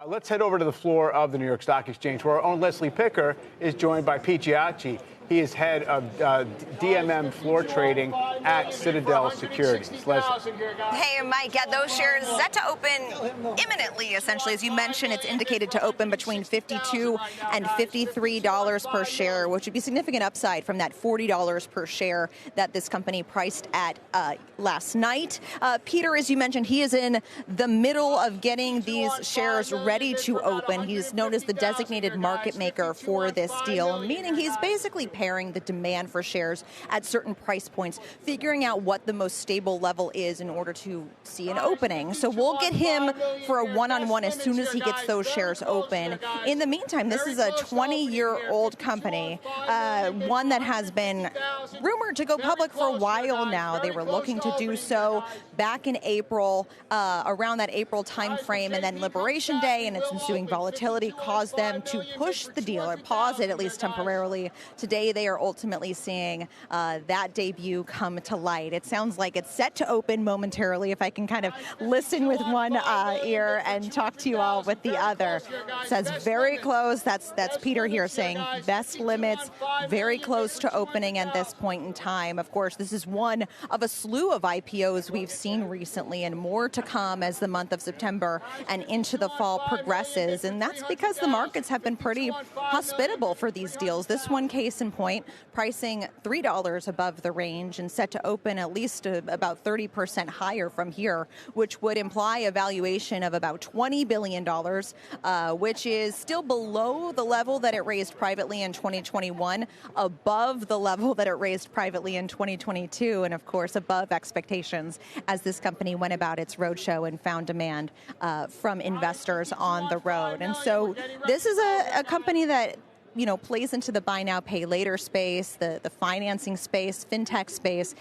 Let's head over to the floor of the New York Stock Exchange, where our own Leslie Picker is joined by Pete Giacchi. He is head of DMM floor trading at Citadel Securities. Leslie. Hey, Mike. Yeah, those shares set to open imminently, essentially. As you mentioned, it's indicated to open between $52 and $53 per share, which would be significant upside from that $40 per share that this company priced at last night. Peter, as you mentioned, he is in the middle of getting these shares ready to open. He's known as the designated market maker for this deal, meaning he's basically pairing the demand for shares at certain price points, figuring out what the most stable level is in order to see an opening. So we'll get him for a one-on-one as soon as he gets those shares open. In the meantime, this is a 20-year-old company, one that has been rumored to go public for a while now. They were looking to do so back in April, around that April timeframe, and then Liberation Day and its ensuing volatility caused them to push the deal, or pause it at least temporarily. Today, they are ultimately seeing that debut come to light. It sounds like it's set to open momentarily, if I can kind of listen with one ear and talk to you all with the other. It says very close. That's Peter here saying best limits, very close to opening at this point in time. Of course, this is one of a slew of IPOs we've seen recently, and more to come as the month of September and into the fall progresses. And that's because the markets have been pretty hospitable for these deals. This one, case in point, pricing $3 above the range and set to open at least about 30% higher from here, which would imply a valuation of about $20 billion, which is still below the level that it raised privately in 2021, above the level that it raised privately in 2022, and of course above expectations as this company went about its roadshow and found demand from investors on the road. And so this is a company that plays into the buy now, pay later space, the financing space, fintech space.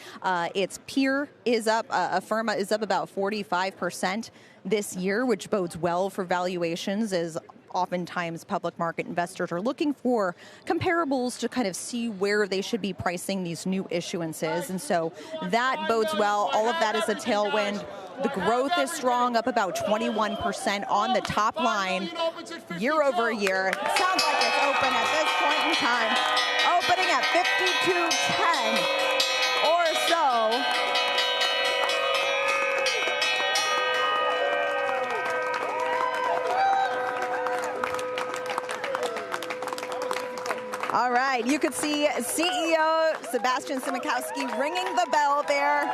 Its peer is up, Affirma is up about 45% this year, which bodes well for valuations, as oftentimes public market investors are looking for comparables to kind of see where they should be pricing these new issuances. And so that bodes well. All of that is a tailwind. The growth is strong, up about 21% on the top line year over year. It sounds like it's open at this point in time, opening at 52.10 or so. All right, you could see CEO Sebastian Siemiatkowski ringing the bell there.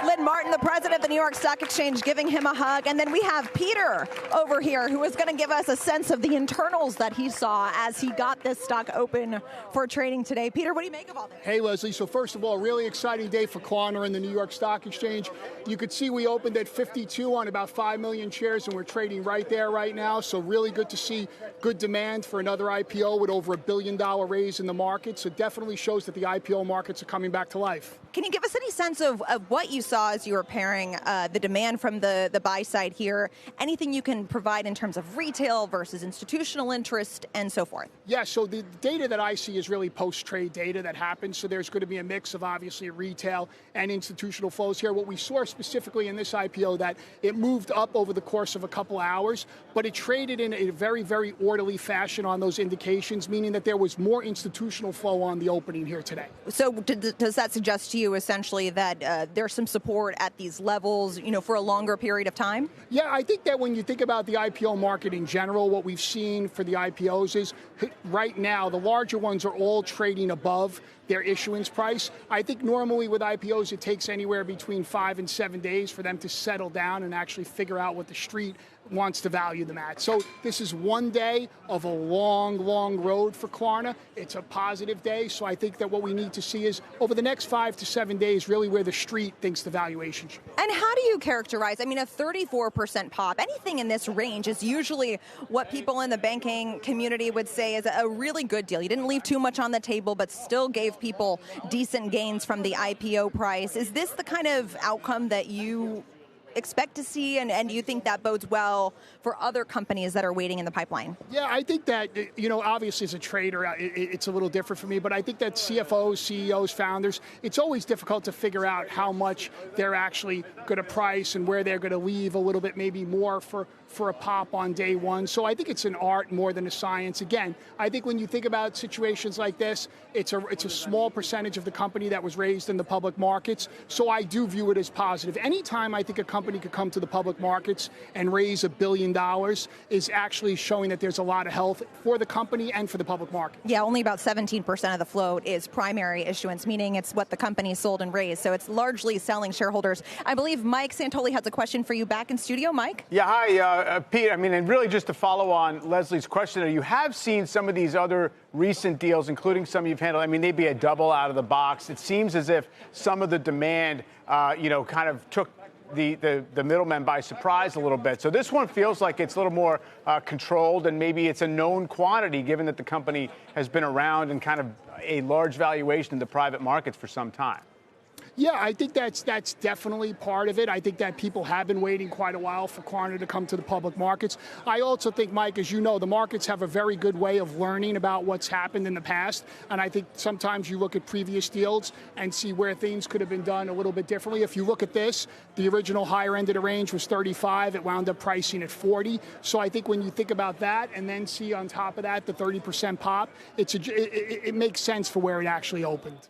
Lynn Martin, the president of the New York Stock Exchange, giving him a hug. And then we have Peter over here, who is going to give us a sense of the internals that he saw as he got this stock open for trading today. Peter, what do you make of all this? Hey, Leslie. So first of all, really exciting day for Klarna and the New York Stock Exchange. You could see we opened at 52 on about 5 million shares, and we're trading right there right now. So really good to see good demand for another IPO with over $1 billion raise in the market. So definitely shows that the IPO markets are coming back to life. Can you give us any sense of what you saw as you were pairing the demand from the buy side here? Anything you can provide in terms of retail versus institutional interest and so forth? Yeah, so the data that I see is really post-trade data that happens. So there's going to be a mix of obviously retail and institutional flows here. What we saw specifically in this IPO, that it moved up over the course of a couple hours, but it traded in a very, very orderly fashion on those indications, meaning that there was more institutional flow on the opening here today. So does that suggest to you essentially that there's some support at these levels, for a longer period of time? Yeah, I think that when you think about the IPO market in general, what we've seen for the IPOs is right now, the larger ones are all trading above their issuance price. I think normally with IPOs, it takes anywhere between 5 and 7 days for them to settle down and actually figure out what the street wants to value them at. So this is one day of a long, long road for Klarna. It's a positive day. So I think that what we need to see is over the next 5 to 7 days, really where the street thinks the valuation should be. And how do you characterize, a 34% pop, anything in this range is usually what people in the banking community would say is a really good deal. You didn't leave too much on the table, but still gave people decent gains from the IPO price. Is this the kind of outcome that you expect to see, and do you think that bodes well for other companies that are waiting in the pipeline? Yeah, I think that, obviously as a trader, it's a little different for me, but I think that CFOs, CEOs, founders, it's always difficult to figure out how much they're actually going to price and where they're going to leave a little bit maybe more for for a pop on day one. So I think it's an art more than a science. Again, I think when you think about situations like this, it's a small percentage of the company that was raised in the public markets. So I do view it as positive. Anytime I think a company could come to the public markets and raise $1 billion is actually showing that there's a lot of health for the company and for the public market. Yeah, only about 17% of the float is primary issuance, meaning it's what the company sold and raised. So it's largely selling shareholders. I believe Mike Santoli has a question for you back in studio. Mike? Yeah, hi, Pete. I mean, and really just to follow on Leslie's question, you have seen some of these other recent deals, including some you've handled. I mean, they'd be a double out of the box. It seems as if some of the demand, kind of took the middlemen by surprise a little bit. So this one feels like it's a little more controlled, and maybe it's a known quantity, given that the company has been around and kind of a large valuation in the private markets for some time. Yeah, I think that's definitely part of it. I think that people have been waiting quite a while for Klarna to come to the public markets. I also think, Mike, as you know, the markets have a very good way of learning about what's happened in the past. And I think sometimes you look at previous deals and see where things could have been done a little bit differently. If you look at this, the original higher end of the range was 35. It wound up pricing at 40. So I think when you think about that and then see on top of that the 30% pop, it makes sense for where it actually opened.